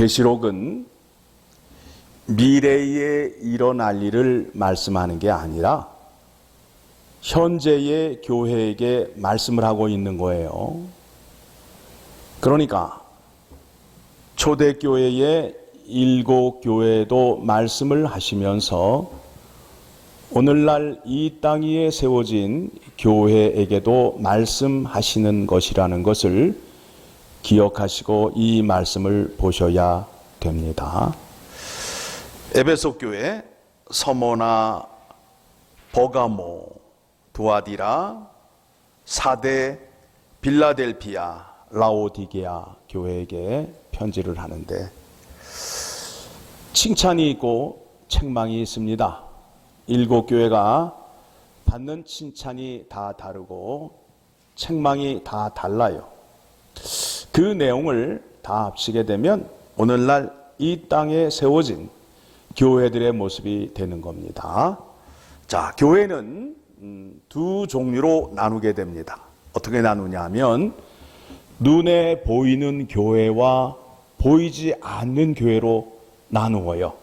계시록은 미래에 일어날 일을 말씀하는 게 아니라 현재의 교회에게 말씀을 하고 있는 거예요. 그러니까 초대교회의 7교회에도 말씀을 하시면서 오늘날 이 땅 위에 세워진 교회에게도 말씀하시는 것이라는 것을 기억하시고 이 말씀을 보셔야 됩니다. 에베소 교회, 서모나, 버가모, 두아디라, 사대, 빌라델피아, 라오디게아 교회에게 편지를 하는데 칭찬이 있고 책망이 있습니다. 7교회가 받는 칭찬이 다 다르고 책망이 다 달라요. 그 내용을 다 합치게 되면 오늘날 이 땅에 세워진 교회들의 모습이 되는 겁니다. 자, 교회는 두 종류로 나누게 됩니다. 어떻게 나누냐 하면 눈에 보이는 교회와 보이지 않는 교회로 나누어요.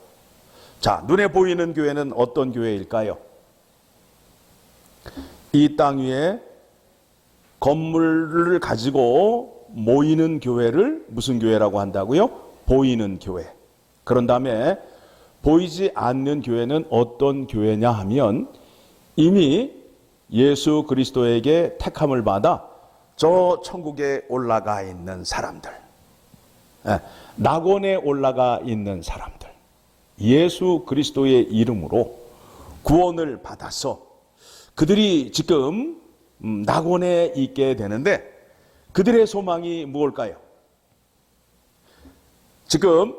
자, 눈에 보이는 교회는 어떤 교회일까요? 이 땅 위에 건물을 가지고 모이는 교회를 무슨 교회라고 한다고요? 보이는 교회. 그런 다음에 보이지 않는 교회는 어떤 교회냐 하면 이미 예수 그리스도에게 택함을 받아 저 천국에 올라가 있는 사람들, 낙원에 올라가 있는 사람들, 예수 그리스도의 이름으로 구원을 받아서 그들이 지금 낙원에 있게 되는데 그들의 소망이 무엇일까요? 지금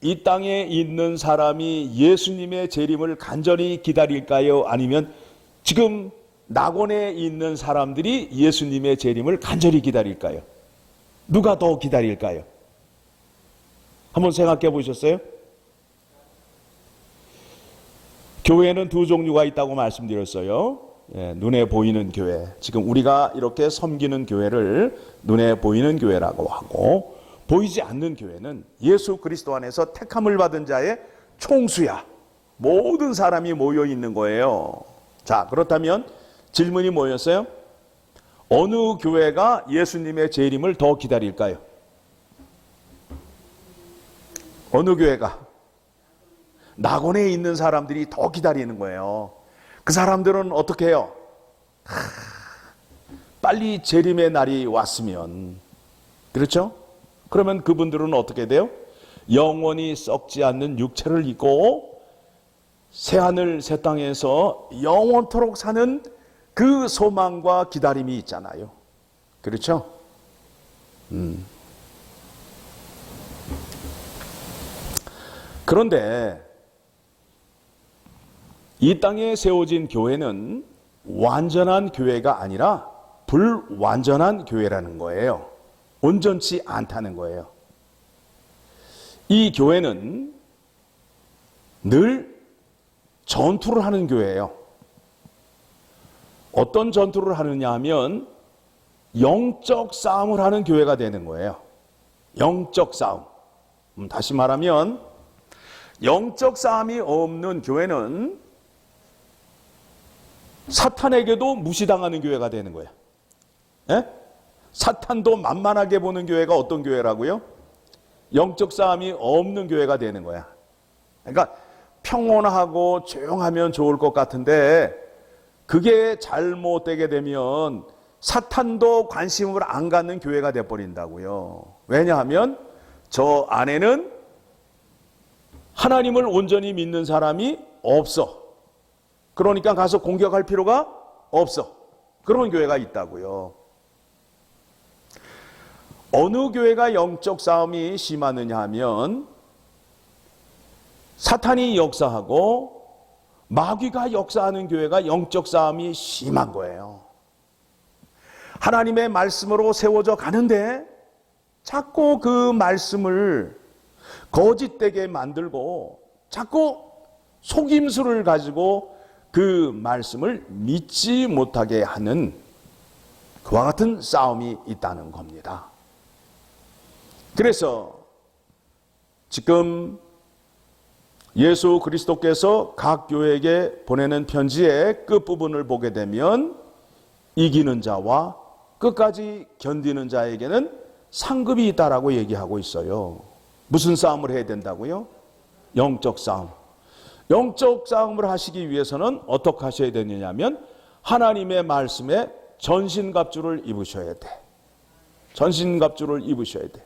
이 땅에 있는 사람이 예수님의 재림을 간절히 기다릴까요? 아니면 지금 낙원에 있는 사람들이 예수님의 재림을 간절히 기다릴까요? 누가 더 기다릴까요? 한번 생각해 보셨어요? 교회는 두 종류가 있다고 말씀드렸어요. 눈에 보이는 교회, 지금 우리가 이렇게 섬기는 교회를 눈에 보이는 교회라고 하고, 보이지 않는 교회는 예수 그리스도 안에서 택함을 받은 자의 총수야. 모든 사람이 모여 있는 거예요. 자, 그렇다면 질문이 뭐였어요? 어느 교회가 예수님의 재림을 더 기다릴까요? 어느 교회가? 낙원에 있는 사람들이 더 기다리는 거예요. 그 사람들은 어떻게 해요? 빨리 재림의 날이 왔으면, 그렇죠? 그러면 그분들은 어떻게 돼요? 영원히 썩지 않는 육체를 입고 새하늘 새 땅에서 영원토록 사는 그 소망과 기다림이 있잖아요. 그렇죠? 그런데 이 땅에 세워진 교회는 완전한 교회가 아니라 불완전한 교회라는 거예요. 온전치 않다는 거예요. 이 교회는 늘 전투를 하는 교회예요. 어떤 전투를 하느냐 하면 영적 싸움을 하는 교회가 되는 거예요. 영적 싸움. 다시 말하면 영적 싸움이 없는 교회는 사탄에게도 무시당하는 교회가 되는 거예요. 예? 사탄도 만만하게 보는 교회가 어떤 교회라고요? 영적 싸움이 없는 교회가 되는 거야. 그러니까 평온하고 조용하면 좋을 것 같은데 그게 잘못되게 되면 사탄도 관심을 안 갖는 교회가 돼버린다고요. 왜냐하면 저 안에는 하나님을 온전히 믿는 사람이 없어. 그러니까 가서 공격할 필요가 없어. 그런 교회가 있다고요. 어느 교회가 영적 싸움이 심하느냐 하면 사탄이 역사하고 마귀가 역사하는 교회가 영적 싸움이 심한 거예요. 하나님의 말씀으로 세워져 가는데 자꾸 그 말씀을 거짓되게 만들고 자꾸 속임수를 가지고 그 말씀을 믿지 못하게 하는 그와 같은 싸움이 있다는 겁니다. 그래서 지금 예수 그리스도께서 각 교회에게 보내는 편지의 끝부분을 보게 되면 이기는 자와 끝까지 견디는 자에게는 상급이 있다라고 얘기하고 있어요. 무슨 싸움을 해야 된다고요? 영적 싸움. 영적 싸움을 하시기 위해서는 어떻게 하셔야 되느냐면 하나님의 말씀에 전신갑주를 입으셔야 돼. 전신갑주를 입으셔야 돼.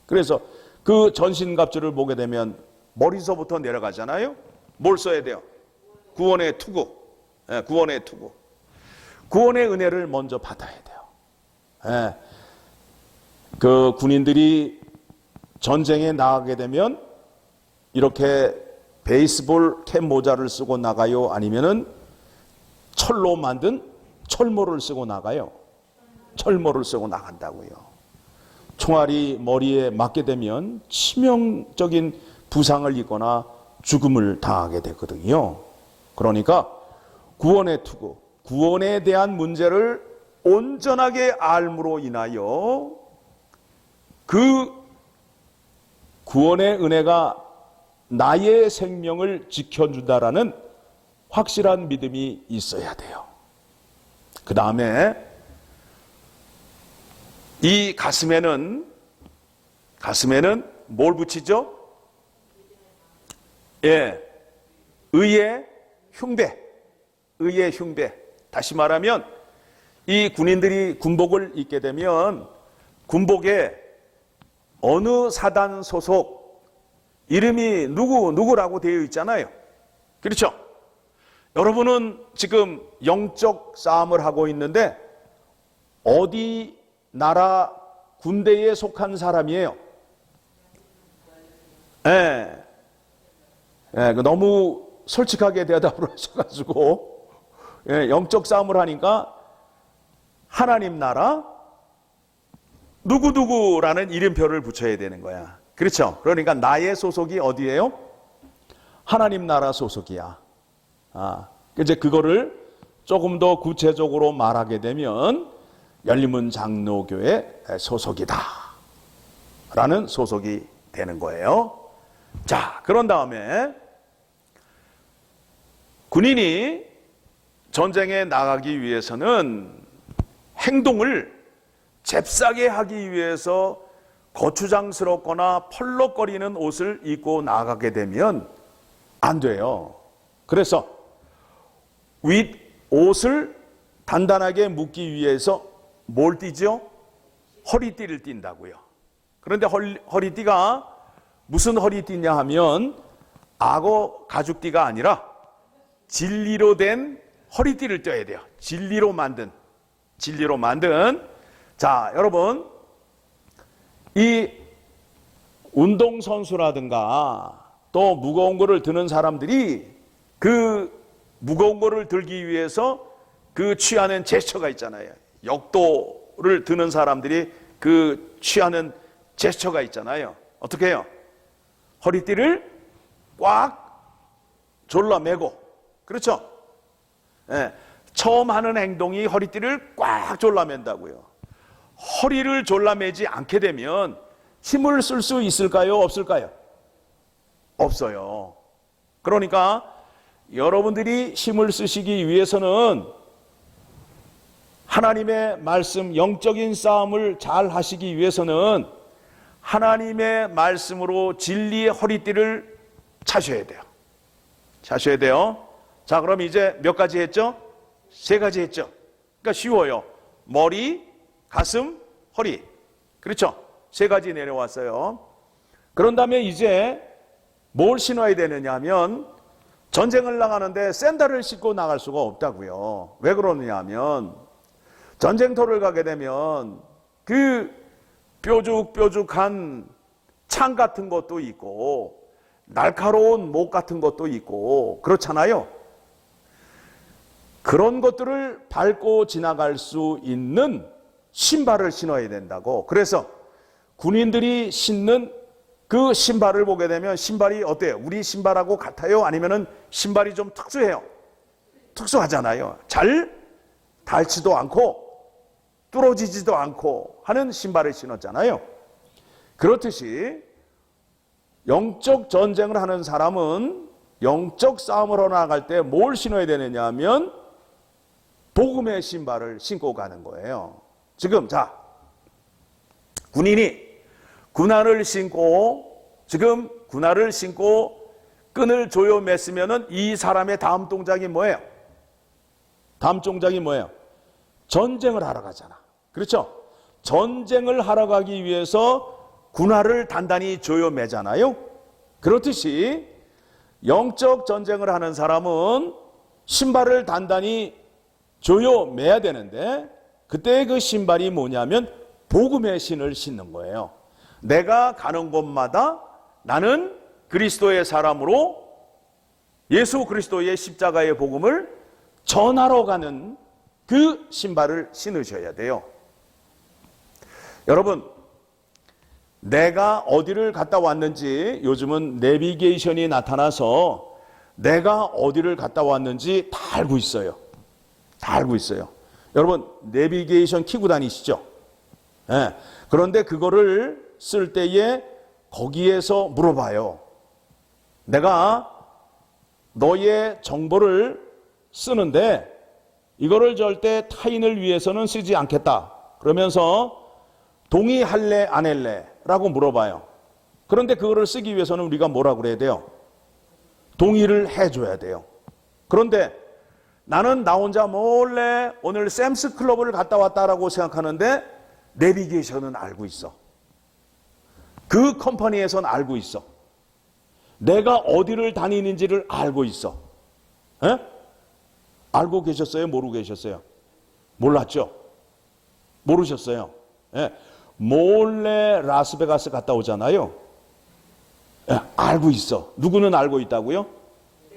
그래서 그 전신갑주를 보게 되면 머리서부터 내려가잖아요. 뭘 써야 돼요? 구원의 투구. 구원의 투구. 구원의 은혜를 먼저 받아야 돼요. 그 군인들이 전쟁에 나가게 되면 이렇게 베이스볼 캡 모자를 쓰고 나가요? 아니면은 철로 만든 철모를 쓰고 나가요? 철모를 쓰고 나간다고요. 총알이 머리에 맞게 되면 치명적인 부상을 입거나 죽음을 당하게 되거든요. 그러니까 구원의 투구, 구원에 대한 문제를 온전하게 알므로 인하여 그 구원의 은혜가 나의 생명을 지켜준다라는 확실한 믿음이 있어야 돼요. 그 다음에 이 가슴에는 뭘 붙이죠? 의의 흉배. 의의 흉배. 다시 말하면 이 군인들이 군복을 입게 되면 군복에 어느 사단 소속 이름이 누구라고 되어 있잖아요. 그렇죠? 여러분은 지금 영적 싸움을 하고 있는데 어디 나라 군대에 속한 사람이에요? 너무 솔직하게 대답을 하셔가지고 영적 싸움을 하니까 하나님 나라 누구누구라는 이름표를 붙여야 되는 거야. 그렇죠? 그러니까 나의 소속이 어디예요? 하나님 나라 소속이야. 이제 그거를 조금 더 구체적으로 말하게 되면 열림문 장로교회 소속이다 라는 소속이 되는 거예요. 자, 그런 다음에 군인이 전쟁에 나가기 위해서는 행동을 잽싸게 하기 위해서 거추장스럽거나 펄럭거리는 옷을 입고 나가게 되면 안 돼요. 그래서 윗 옷을 단단하게 묶기 위해서 뭘 띠죠? 허리띠를 띈다고요. 그런데 허리띠가 무슨 허리띠냐 하면 악어 가죽띠가 아니라 진리로 된 허리띠를 떼야 돼요. 진리로 만든. 자, 여러분, 이 운동선수라든가 또 무거운 거를 드는 사람들이 그 무거운 거를 들기 위해서 그 취하는 제스처가 있잖아요. 역도를 드는 사람들이 그 취하는 제스처가 있잖아요. 어떻게 해요? 허리띠를 꽉 졸라매고, 그렇죠? 처음 하는 행동이 허리띠를 꽉 졸라맨다고요. 허리를 졸라매지 않게 되면 힘을 쓸 수 있을까요? 없을까요? 없어요. 그러니까 여러분들이 힘을 쓰시기 위해서는 하나님의 말씀, 영적인 싸움을 잘 하시기 위해서는 하나님의 말씀으로 진리의 허리띠를 차셔야 돼요. 자, 그럼 이제 몇 가지 했죠? 3가지 했죠. 그러니까 쉬워요. 머리, 가슴, 허리. 그렇죠? 3가지 내려왔어요. 그런 다음에 이제 뭘 신어야 되느냐 하면 전쟁을 나가는데 샌들을 신고 나갈 수가 없다고요. 왜 그러느냐 하면 전쟁터를 가게 되면 그 뾰족뾰족한 창 같은 것도 있고 날카로운 목 같은 것도 있고 그렇잖아요. 그런 것들을 밟고 지나갈 수 있는 신발을 신어야 된다고. 그래서 군인들이 신는 그 신발을 보게 되면 신발이 어때요? 우리 신발하고 같아요? 아니면은 신발이 좀 특수해요? 특수하잖아요. 잘 닳지도 않고 뚫어지지도 않고 하는 신발을 신었잖아요. 그렇듯이 영적 전쟁을 하는 사람은 영적 싸움을 하러 나갈 때 뭘 신어야 되느냐 하면 복음의 신발을 신고 가는 거예요. 지금 자, 군인이 군화를 신고 지금 군화를 신고 끈을 조여 맸으면은 이 사람의 다음 동작이 뭐예요? 다음 동작이 뭐예요? 전쟁을 하러 가잖아. 그렇죠? 전쟁을 하러 가기 위해서 군화를 단단히 조여 매잖아요. 그렇듯이 영적 전쟁을 하는 사람은 신발을 단단히 조여 매야 되는데 그때 그 신발이 뭐냐면 복음의 신을 신는 거예요. 내가 가는 곳마다 나는 그리스도의 사람으로 예수 그리스도의 십자가의 복음을 전하러 가는 그 신발을 신으셔야 돼요. 여러분, 내가 어디를 갔다 왔는지 요즘은 내비게이션이 나타나서 내가 어디를 갔다 왔는지 다 알고 있어요. 다 알고 있어요. 여러분, 내비게이션 키고 다니시죠? 네. 그런데 그거를 쓸 때에 거기에서 물어봐요. 내가 너의 정보를 쓰는데 이거를 절대 타인을 위해서는 쓰지 않겠다. 그러면서 동의할래 안 할래? 라고 물어봐요. 그런데 그거를 쓰기 위해서는 우리가 뭐라 그래야 돼요? 동의를 해줘야 돼요. 그런데 나는 나 혼자 몰래 오늘 샘스 클럽을 갔다 왔다라고 생각하는데 내비게이션은 알고 있어. 그 컴퍼니에서는 알고 있어. 내가 어디를 다니는지를 알고 있어. 에? 알고 계셨어요? 모르고 계셨어요? 몰랐죠? 모르셨어요? 예. 몰래 라스베가스 갔다 오잖아요. 예. 알고 있어. 누구는 알고 있다고요?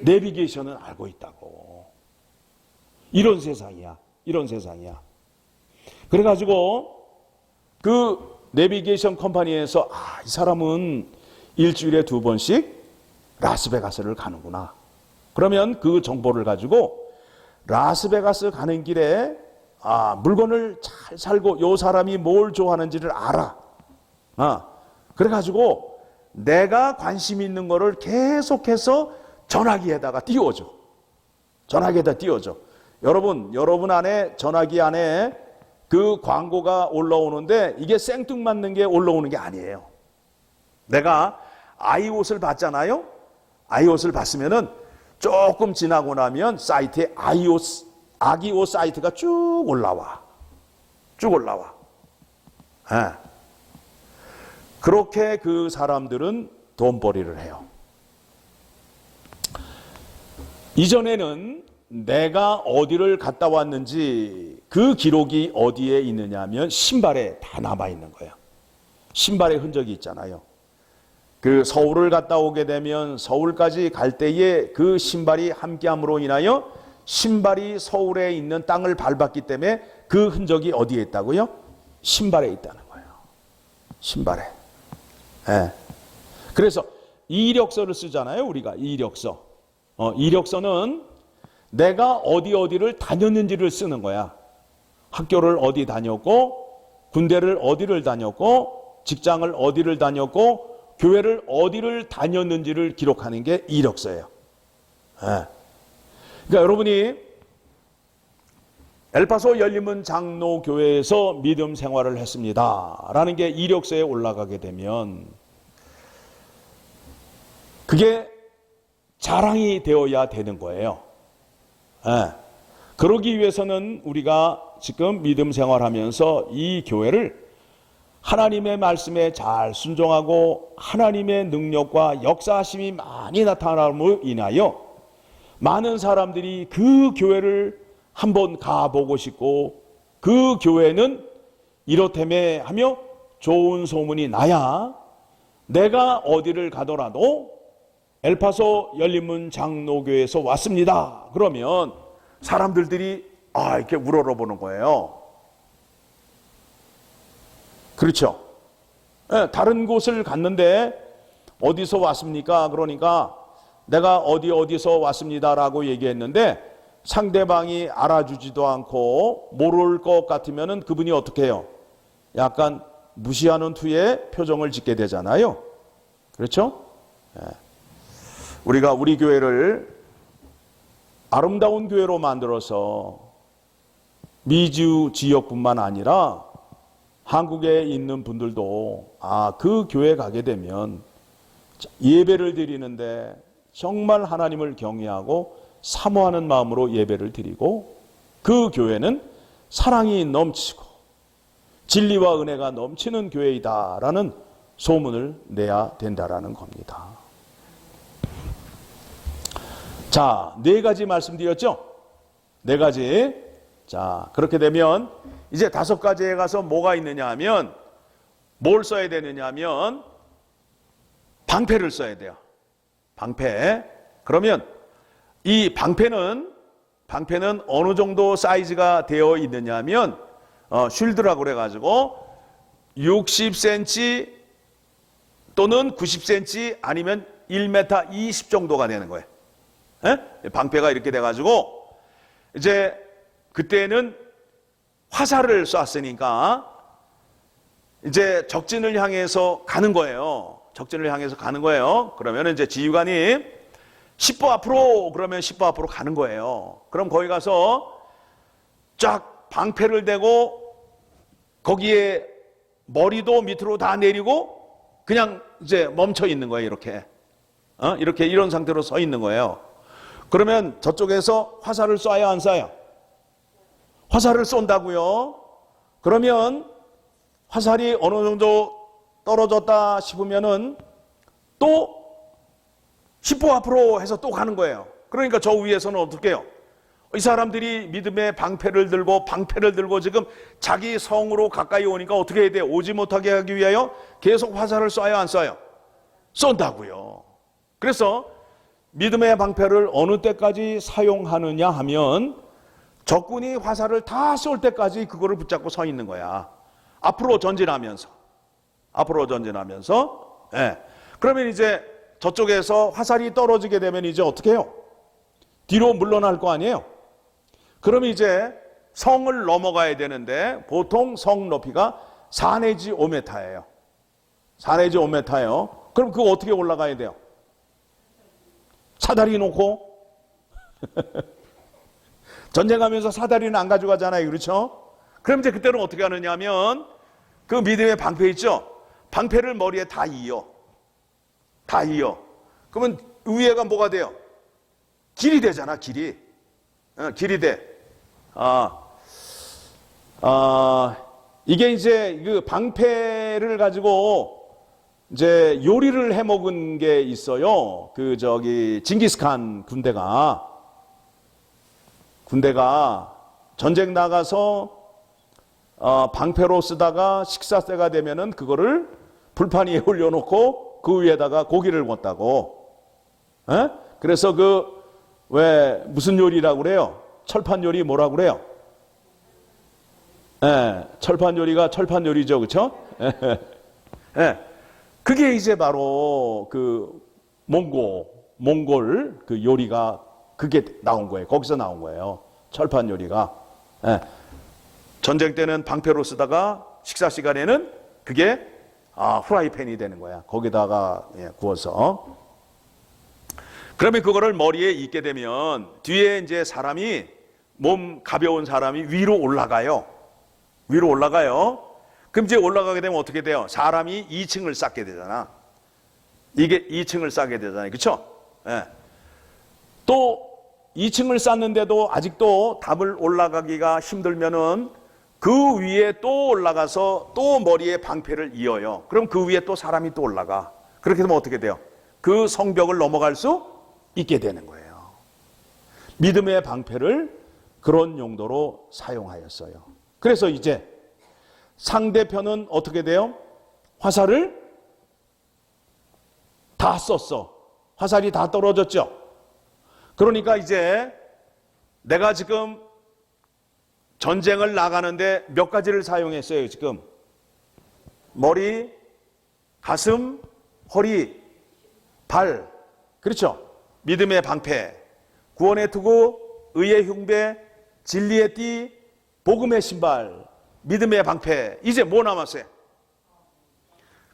내비게이션은 알고 있다고. 이런 세상이야. 이런 세상이야. 그래가지고 그 내비게이션 컴퍼니에서 이 사람은 일주일에 2번씩 라스베가스를 가는구나. 그러면 그 정보를 가지고 라스베가스 가는 길에 물건을 잘 살고 요 사람이 뭘 좋아하는지를 알아. 그래가지고 내가 관심 있는 거를 계속해서 전화기에다가 띄워줘. 전화기에다 띄워줘. 여러분 안에 전화기 안에 그 광고가 올라오는데 이게 생뚱맞는 게 올라오는 게 아니에요. 내가 아이 옷을 봤잖아요. 아이 옷을 봤으면은 조금 지나고 나면 사이트에 아기 옷 사이트가 쭉 올라와. 쭉 올라와. 네. 그렇게 그 사람들은 돈벌이를 해요. 이전에는 내가 어디를 갔다 왔는지 그 기록이 어디에 있느냐 하면 신발에 다 남아있는 거예요. 신발의 흔적이 있잖아요. 그 서울을 갔다 오게 되면 서울까지 갈 때에 그 신발이 함께함으로 인하여 신발이 서울에 있는 땅을 밟았기 때문에 그 흔적이 어디에 있다고요? 신발에 있다는 거예요. 신발에. 네. 그래서 이력서를 쓰잖아요. 우리가 이력서. 이력서는 내가 어디를 다녔는지를 쓰는 거야. 학교를 어디 다녔고, 군대를 어디를 다녔고, 직장을 어디를 다녔고, 교회를 어디를 다녔는지를 기록하는 게 이력서예요. 네. 그러니까 여러분이 엘파소 열림문 장로교회에서 믿음 생활을 했습니다 라는 게 이력서에 올라가게 되면 그게 자랑이 되어야 되는 거예요. 네. 그러기 위해서는 우리가 지금 믿음 생활하면서 이 교회를 하나님의 말씀에 잘 순종하고 하나님의 능력과 역사하심이 많이 나타남으로 인하여 많은 사람들이 그 교회를 한번 가보고 싶고 그 교회는 이렇다며 하며 좋은 소문이 나야 내가 어디를 가더라도 엘파소 열린문 장로교회에서 왔습니다. 그러면 사람들이 이렇게 우러러보는 거예요. 그렇죠? 네, 다른 곳을 갔는데 어디서 왔습니까? 그러니까 내가 어디서 왔습니다라고 얘기했는데 상대방이 알아주지도 않고 모를 것 같으면은 그분이 어떻게 해요? 약간 무시하는 투의 표정을 짓게 되잖아요. 그렇죠? 우리가 우리 교회를 아름다운 교회로 만들어서 미주 지역뿐만 아니라 한국에 있는 분들도 그 교회 가게 되면 예배를 드리는데 정말 하나님을 경외하고 사모하는 마음으로 예배를 드리고 그 교회는 사랑이 넘치고 진리와 은혜가 넘치는 교회이다라는 소문을 내야 된다라는 겁니다. 자, 4가지 말씀드렸죠? 4가지. 자, 그렇게 되면 이제 5가지에 가서 뭐가 있느냐 하면 뭘 써야 되느냐 하면 방패를 써야 돼요. 방패. 그러면 이 방패는 어느 정도 사이즈가 되어 있느냐 하면 쉴드라고 그래가지고 60cm 또는 90cm 아니면 1m 20 정도가 되는 거예요. 방패가 이렇게 돼가지고 이제 그때는 화살을 쐈으니까 이제 적진을 향해서 가는 거예요. 적진을 향해서 가는 거예요. 그러면 이제 지휘관이 10보 앞으로 그러면 10보 앞으로 가는 거예요. 그럼 거기 가서 쫙 방패를 대고 거기에 머리도 밑으로 다 내리고 그냥 이제 멈춰 있는 거예요. 이렇게 이런 상태로 서 있는 거예요. 그러면 저쪽에서 화살을 쏴요, 안 쏴요? 화살을 쏜다고요? 그러면 화살이 어느 정도 떨어졌다 싶으면은 또 10보 앞으로 해서 또 가는 거예요. 그러니까 저 위에서는 어떻게 해요? 이 사람들이 믿음의 방패를 들고 지금 자기 성으로 가까이 오니까 어떻게 해야 돼요? 오지 못하게 하기 위하여 계속 화살을 쏴요, 안 쏴요? 쏜다고요. 그래서 믿음의 방패를 어느 때까지 사용하느냐 하면 적군이 화살을 다 쏠 때까지 그거를 붙잡고 서 있는 거야. 앞으로 전진하면서. 예. 그러면 이제 저쪽에서 화살이 떨어지게 되면 이제 어떻게 해요? 뒤로 물러날 거 아니에요? 그러면 이제 성을 넘어가야 되는데 보통 성 높이가 4 내지 5m예요. 4 내지 5m예요. 그럼 그거 어떻게 올라가야 돼요? 사다리 놓고 전쟁하면서 사다리는 안 가져가잖아요. 그렇죠? 그럼 이제 그때는 어떻게 하느냐 하면 그 믿음의 방패 있죠? 방패를 머리에 다 이어. 그러면 위에가 뭐가 돼요? 길이 되잖아, 길이. 길이 돼. 이게 이제 그 방패를 가지고 이제 요리를 해 먹은 게 있어요. 징기스칸 군대가 전쟁 나가서 방패로 쓰다가 식사 때가 되면은 그거를 불판 위에 올려놓고 그 위에다가 고기를 구웠다고. 그래서 무슨 요리라고 그래요? 철판 요리 뭐라고 그래요? 철판 요리가 철판 요리죠, 그렇죠? 그게 이제 바로 몽골 그 요리가 그게 나온 거예요. 거기서 나온 거예요. 철판 요리가. 전쟁 때는 방패로 쓰다가 식사 시간에는 그게 후라이팬이 되는 거야. 거기다가 구워서. 그러면 그거를 머리에 입게 되면 뒤에 이제 몸 가벼운 사람이 위로 올라가요. 그럼 이제 올라가게 되면 어떻게 돼요? 사람이 2층을 쌓게 되잖아. 이게 2층을 쌓게 되잖아요. 그렇죠? 또 2층을 쌓는데도 아직도 답을 올라가기가 힘들면은 그 위에 또 올라가서 또 머리에 방패를 이어요. 그럼 그 위에 또 사람이 또 올라가. 그렇게 되면 어떻게 돼요? 그 성벽을 넘어갈 수 있게 되는 거예요. 믿음의 방패를 그런 용도로 사용하였어요. 그래서 이제 상대편은 어떻게 돼요? 화살을 다 썼어. 화살이 다 떨어졌죠. 그러니까 이제 내가 지금 전쟁을 나가는데 몇 가지를 사용했어요. 지금 머리, 가슴, 허리, 발. 그렇죠? 믿음의 방패, 구원의 투구, 의의 흉배, 진리의 띠, 복음의 신발, 믿음의 방패. 이제 뭐 남았어요?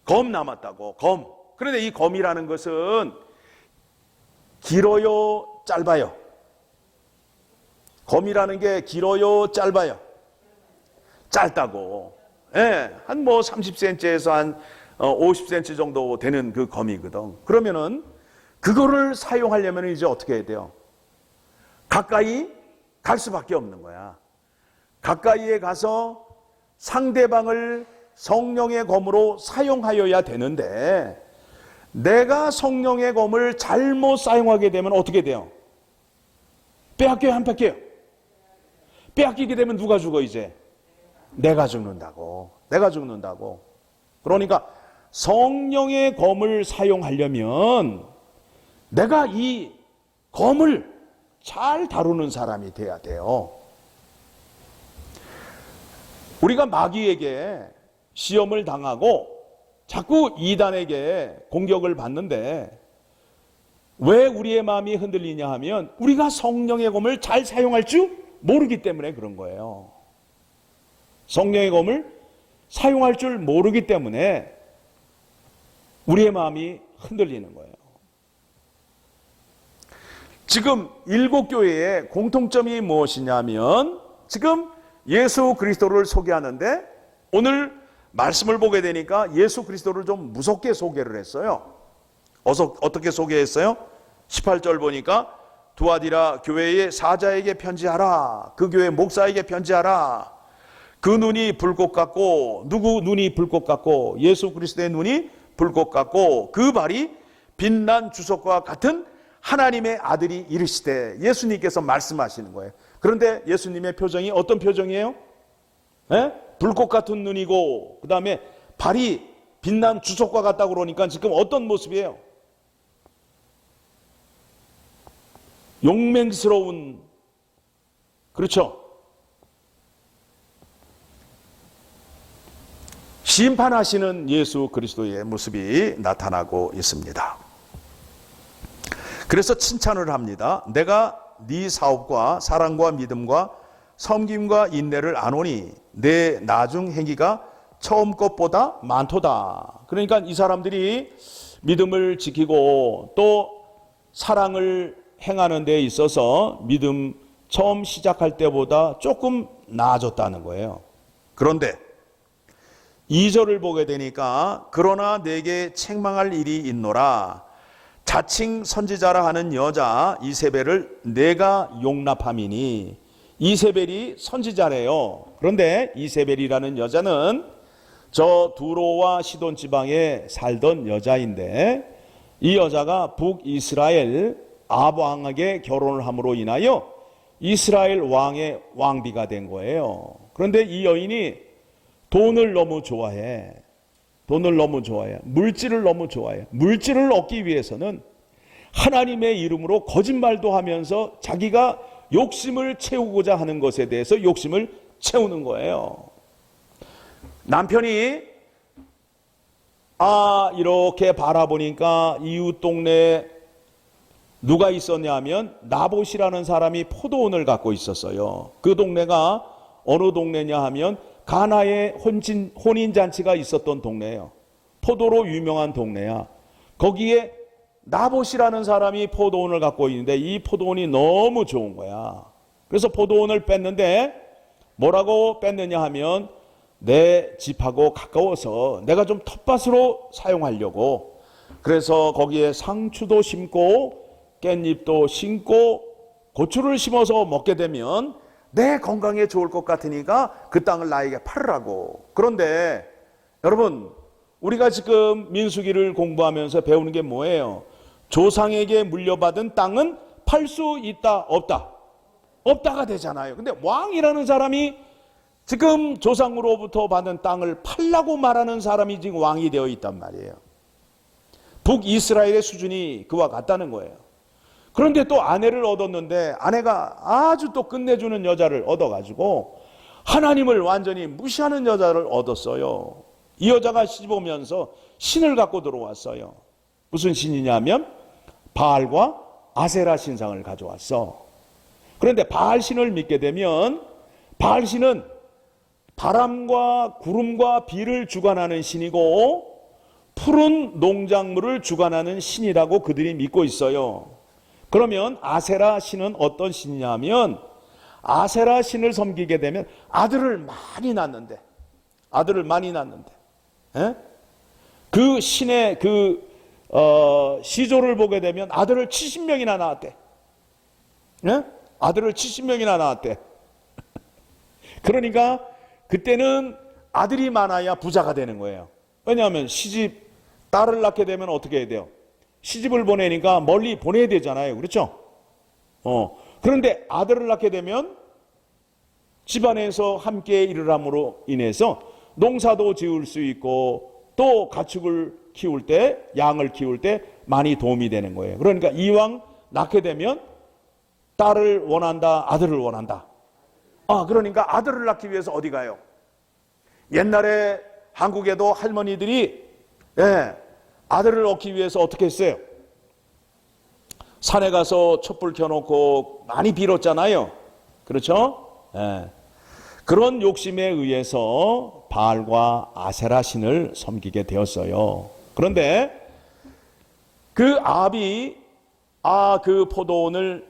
검 남았다고. 검. 그런데 이 검이라는 것은 길어요, 짧아요? 검이라는 게 길어요, 짧아요? 짧다고. 예, 한 뭐 30cm에서 한 50cm 정도 되는 그 검이거든. 그러면은 그거를 사용하려면 이제 어떻게 해야 돼요? 가까이 갈 수밖에 없는 거야. 가까이에 가서 상대방을 성령의 검으로 사용하여야 되는데, 내가 성령의 검을 잘못 사용하게 되면 어떻게 돼요? 빼앗겨요, 안 뺏겨요? 빼앗기게 되면 누가 죽어 이제? 내가 죽는다고. 내가 죽는다고. 그러니까 성령의 검을 사용하려면 내가 이 검을 잘 다루는 사람이 돼야 돼요. 우리가 마귀에게 시험을 당하고 자꾸 이단에게 공격을 받는데 왜 우리의 마음이 흔들리냐 하면 우리가 성령의 검을 잘 사용할 줄 모르기 때문에 그런 거예요. 성령의 검을 사용할 줄 모르기 때문에 우리의 마음이 흔들리는 거예요. 지금 7교회의 공통점이 무엇이냐면 지금 예수 그리스도를 소개하는데 오늘 말씀을 보게 되니까 예수 그리스도를 좀 무섭게 소개를 했어요. 어떻게 소개했어요? 18절 보니까 두아디라 교회의 사자에게 편지하라. 그 교회 목사에게 편지하라. 그 눈이 불꽃 같고, 누구 눈이 불꽃 같고, 예수 그리스도의 눈이 불꽃 같고, 그 발이 빛난 주석과 같은 하나님의 아들이 이르시되, 예수님께서 말씀하시는 거예요. 그런데 예수님의 표정이 어떤 표정이에요? 에? 불꽃 같은 눈이고, 그 다음에 발이 빛난 주석과 같다고 그러니까 지금 어떤 모습이에요? 용맹스러운, 그렇죠? 심판하시는 예수 그리스도의 모습이 나타나고 있습니다. 그래서 칭찬을 합니다. 내가 네 사업과 사랑과 믿음과 섬김과 인내를 아노니 내 나중 행위가 처음 것보다 많도다. 그러니까 이 사람들이 믿음을 지키고 또 사랑을 행하는 데 있어서 믿음 처음 시작할 때보다 조금 나아졌다는 거예요. 그런데 2절을 보게 되니까 그러나 내게 책망할 일이 있노라. 자칭 선지자라 하는 여자 이세벨을 내가 용납함이니. 이세벨이 선지자래요. 그런데 이세벨이라는 여자는 저 두로와 시돈 지방에 살던 여자인데 이 여자가 북이스라엘 아방에게 결혼을 함으로 인하여 이스라엘 왕의 왕비가 된 거예요. 그런데 이 여인이 돈을 너무 좋아해. 돈을 너무 좋아해. 물질을 너무 좋아해. 물질을 얻기 위해서는 하나님의 이름으로 거짓말도 하면서 자기가 욕심을 채우고자 하는 것에 대해서 욕심을 채우는 거예요. 남편이 이렇게 바라보니까 이웃 동네에 누가 있었냐 하면 나봇이라는 사람이 포도원을 갖고 있었어요. 그 동네가 어느 동네냐 하면 가나의 혼인잔치가 있었던 동네예요. 포도로 유명한 동네야. 거기에 나봇이라는 사람이 포도원을 갖고 있는데 이 포도원이 너무 좋은 거야. 그래서 포도원을 뺐는데 뭐라고 뺐느냐 하면 내 집하고 가까워서 내가 좀 텃밭으로 사용하려고. 그래서 거기에 상추도 심고 깻잎도 심고 고추를 심어서 먹게 되면 내 건강에 좋을 것 같으니까 그 땅을 나에게 팔으라고. 그런데 여러분, 우리가 지금 민수기를 공부하면서 배우는 게 뭐예요? 조상에게 물려받은 땅은 팔 수 있다, 없다? 없다가 되잖아요. 근데 왕이라는 사람이 지금 조상으로부터 받은 땅을 팔라고 말하는 사람이 지금 왕이 되어 있단 말이에요. 북이스라엘의 수준이 그와 같다는 거예요. 그런데 또 아내를 얻었는데 아내가 아주 또 끝내주는 여자를 얻어가지고 하나님을 완전히 무시하는 여자를 얻었어요. 이 여자가 시집 오면서 신을 갖고 들어왔어요. 무슨 신이냐면 바알과 아세라 신상을 가져왔어. 그런데 바알 신을 믿게 되면 바알 신은 바람과 구름과 비를 주관하는 신이고 푸른 농작물을 주관하는 신이라고 그들이 믿고 있어요. 그러면 아세라 신은 어떤 신이냐면, 아세라 신을 섬기게 되면 아들을 많이 낳는데, 예? 그 신의 시조를 보게 되면 아들을 70명이나 낳았대. 예? 아들을 70명이나 낳았대. 그러니까 그때는 아들이 많아야 부자가 되는 거예요. 왜냐하면 딸을 낳게 되면 어떻게 해야 돼요? 시집을 보내니까 멀리 보내야 되잖아요. 그렇죠? 그런데 아들을 낳게 되면 집안에서 함께 일을 함으로 인해서 농사도 지을 수 있고 또 가축을 키울 때, 양을 키울 때 많이 도움이 되는 거예요. 그러니까 이왕 낳게 되면 딸을 원한다, 아들을 원한다. 그러니까 아들을 낳기 위해서 어디 가요? 옛날에 한국에도 할머니들이 아들을 얻기 위해서 어떻게 했어요? 산에 가서 촛불 켜놓고 많이 빌었잖아요. 그렇죠? 그런 욕심에 의해서 바알과 아세라 신을 섬기게 되었어요. 그런데 그 아합이 그 포도원을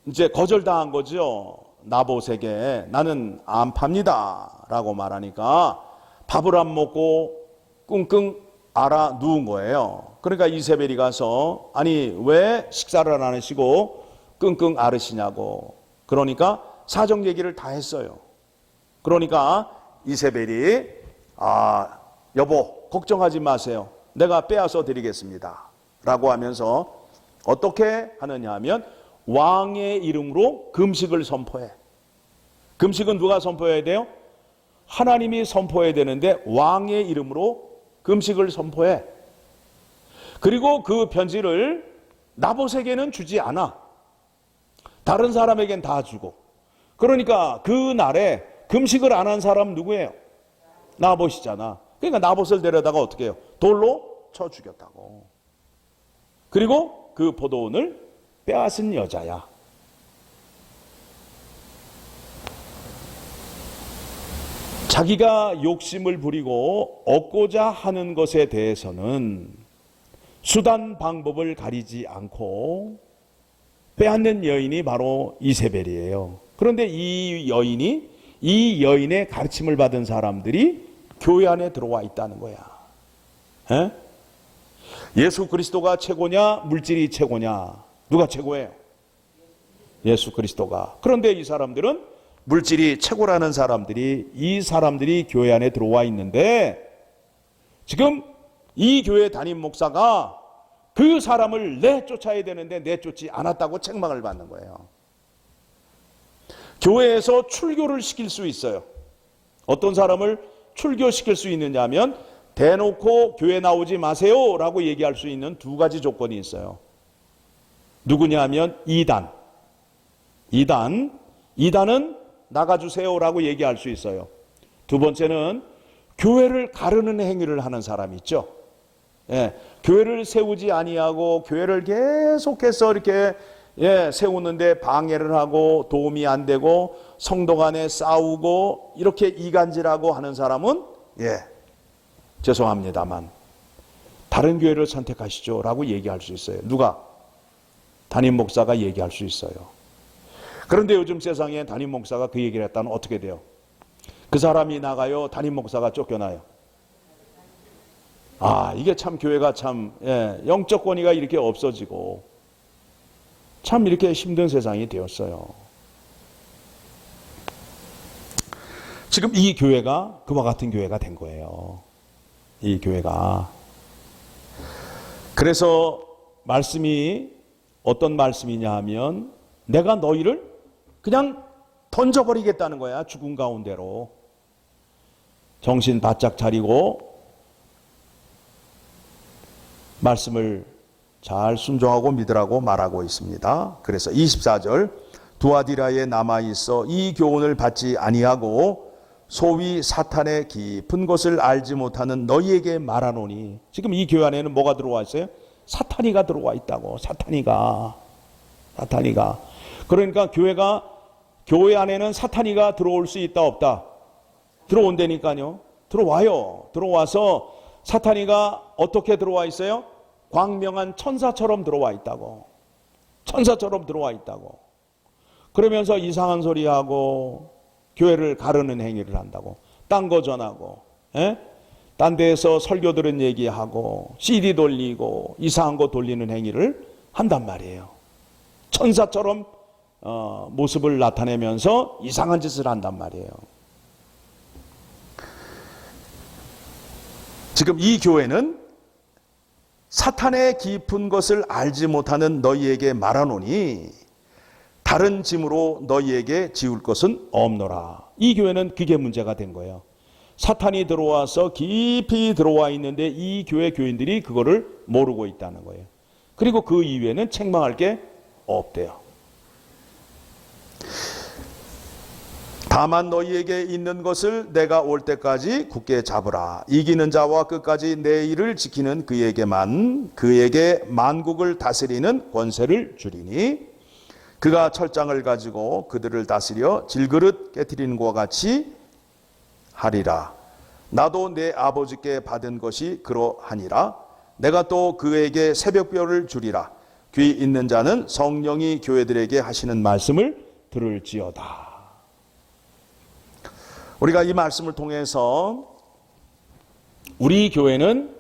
이제 거절당한 거죠. 나봇에게 나는 안 팝니다 라고 말하니까 밥을 안 먹고 끙끙 앓아 누운 거예요. 그러니까 이세벨이 가서 아니 왜 식사를 안 하시고 끙끙 앓으시냐고. 그러니까 사정 얘기를 다 했어요. 그러니까 이세벨이 여보 걱정하지 마세요. 내가 빼앗아 드리겠습니다 라고 하면서 어떻게 하느냐 하면 왕의 이름으로 금식을 선포해. 금식은 누가 선포해야 돼요? 하나님이 선포해야 되는데 왕의 이름으로 금식을 선포해. 그리고 그 편지를 나봇에게는 주지 않아. 다른 사람에겐 다 주고. 그러니까 그 날에 금식을 안 한 사람 누구예요? 나봇이잖아. 그러니까 나봇을 데려다가 어떻게 해요? 돌로 쳐 죽였다고. 그리고 그 포도원을 빼앗은 여자야. 자기가 욕심을 부리고 얻고자 하는 것에 대해서는 수단 방법을 가리지 않고 빼앗는 여인이 바로 이세벨이에요. 그런데 이 여인의 가르침을 받은 사람들이 교회 안에 들어와 있다는 거야. 예수 그리스도가 최고냐, 물질이 최고냐? 누가 최고예요? 예수 그리스도가. 그런데 이 사람들은 물질이 최고라는 이 사람들이 교회 안에 들어와 있는데 지금 이 교회 담임 목사가 그 사람을 내쫓아야 되는데 내쫓지 않았다고 책망을 받는 거예요. 교회에서 출교를 시킬 수 있어요. 어떤 사람을 출교시킬 수 있느냐 하면 대놓고 교회 나오지 마세요 라고 얘기할 수 있는 두 가지 조건이 있어요. 누구냐 하면 이단은 나가주세요 라고 얘기할 수 있어요. 두 번째는 교회를 가르는 행위를 하는 사람이 있죠. 교회를 세우지 아니하고 교회를 계속해서 이렇게 세우는데 방해를 하고 도움이 안 되고 성도 간에 싸우고 이렇게 이간질하고 하는 사람은 죄송합니다만 다른 교회를 선택하시죠 라고 얘기할 수 있어요. 누가? 담임 목사가 얘기할 수 있어요. 그런데 요즘 세상에 담임 목사가 그 얘기를 했다면 어떻게 돼요? 그 사람이 나가요? 담임 목사가 쫓겨나요? 이게 참 교회가 참 영적 권위가 이렇게 없어지고 참 이렇게 힘든 세상이 되었어요. 지금 이 교회가 그와 같은 교회가 된 거예요. 이 교회가. 그래서 말씀이 어떤 말씀이냐 하면 내가 너희를 그냥 던져버리겠다는 거야. 죽음 가운데로. 정신 바짝 차리고 말씀을 잘 순종하고 믿으라고 말하고 있습니다. 그래서 24절 두아디라에 남아있어 이 교훈을 받지 아니하고 소위 사탄의 깊은 곳을 알지 못하는 너희에게 말하노니. 지금 이 교회 안에는 뭐가 들어와 있어요? 사탄이가 들어와 있다고. 사탄이가. 그러니까 교회 안에는 사탄이가 들어올 수 있다 없다? 들어온다니까요. 들어와요. 들어와서 사탄이가 어떻게 들어와 있어요? 광명한 천사처럼 들어와 있다고. 천사처럼 들어와 있다고. 그러면서 이상한 소리하고 교회를 가르는 행위를 한다고. 딴 거 전하고, 딴 데에서 설교 들은 얘기하고 CD 돌리고 이상한 거 돌리는 행위를 한단 말이에요. 천사처럼 모습을 나타내면서 이상한 짓을 한단 말이에요. 지금 이 교회는 사탄의 깊은 것을 알지 못하는 너희에게 말하노니 다른 짐으로 너희에게 지울 것은 없노라. 이 교회는 그게 문제가 된 거예요. 사탄이 들어와서 깊이 들어와 있는데 이 교회 교인들이 그거를 모르고 있다는 거예요. 그리고 그 이외에는 책망할 게 없대요. 다만 너희에게 있는 것을 내가 올 때까지 굳게 잡으라. 이기는 자와 끝까지 내 일을 지키는 그에게 만국을 다스리는 권세를 주리니 그가 철장을 가지고 그들을 다스려 질그릇 깨트리는 것과 같이 하리라. 나도 내 아버지께 받은 것이 그러하니라. 내가 또 그에게 새벽별을 주리라. 귀 있는 자는 성령이 교회들에게 하시는 말씀을 들을지어다. 우리가 이 말씀을 통해서 우리 교회는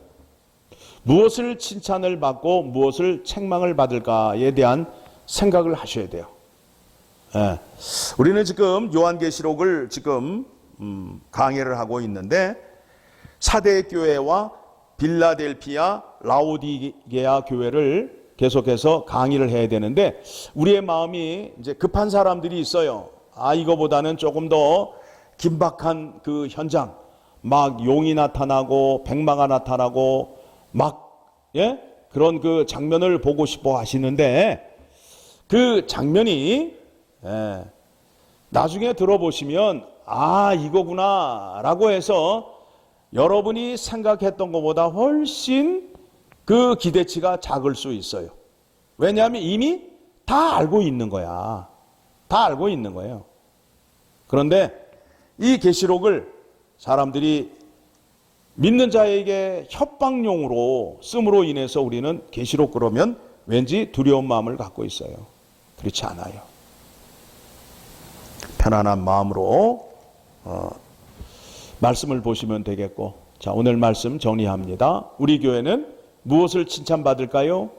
무엇을 칭찬을 받고 무엇을 책망을 받을까에 대한 생각을 하셔야 돼요. 우리는 지금 요한계시록을 지금 강의를 하고 있는데 사대 교회와 빌라델피아, 라오디게아 교회를 계속해서 강의를 해야 되는데 우리의 마음이 이제 급한 사람들이 있어요. 이거보다는 조금 더 긴박한 그 현장, 막 용이 나타나고 백마가 나타나고 그런 그 장면을 보고 싶어 하시는데 그 장면이 나중에 들어보시면 이거구나 라고 해서 여러분이 생각했던 것보다 훨씬 그 기대치가 작을 수 있어요. 왜냐하면 이미 다 알고 있는 거야. 다 알고 있는 거예요. 그런데 이 계시록을 사람들이 믿는 자에게 협박용으로 씀으로 인해서 우리는 계시록 그러면 왠지 두려운 마음을 갖고 있어요. 그렇지 않아요. 편안한 마음으로 말씀을 보시면 되겠고, 자, 오늘 말씀 정리합니다. 우리 교회는 무엇을 칭찬받을까요?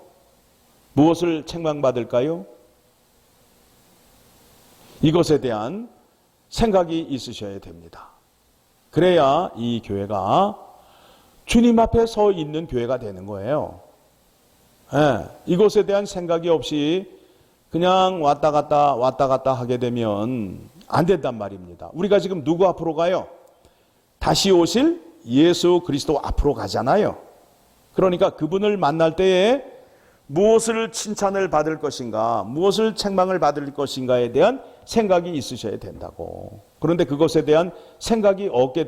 무엇을 책망받을까요? 이것에 대한 생각이 있으셔야 됩니다. 그래야 이 교회가 주님 앞에 서 있는 교회가 되는 거예요. 이것에 대한 생각이 없이 그냥 왔다 갔다 하게 되면 안 된단 말입니다. 우리가 지금 누구 앞으로 가요? 다시 오실 예수 그리스도 앞으로 가잖아요. 그러니까 그분을 만날 때에 무엇을 칭찬을 받을 것인가, 무엇을 책망을 받을 것인가에 대한 생각이 있으셔야 된다고. 그런데 그것에 대한 생각이 없게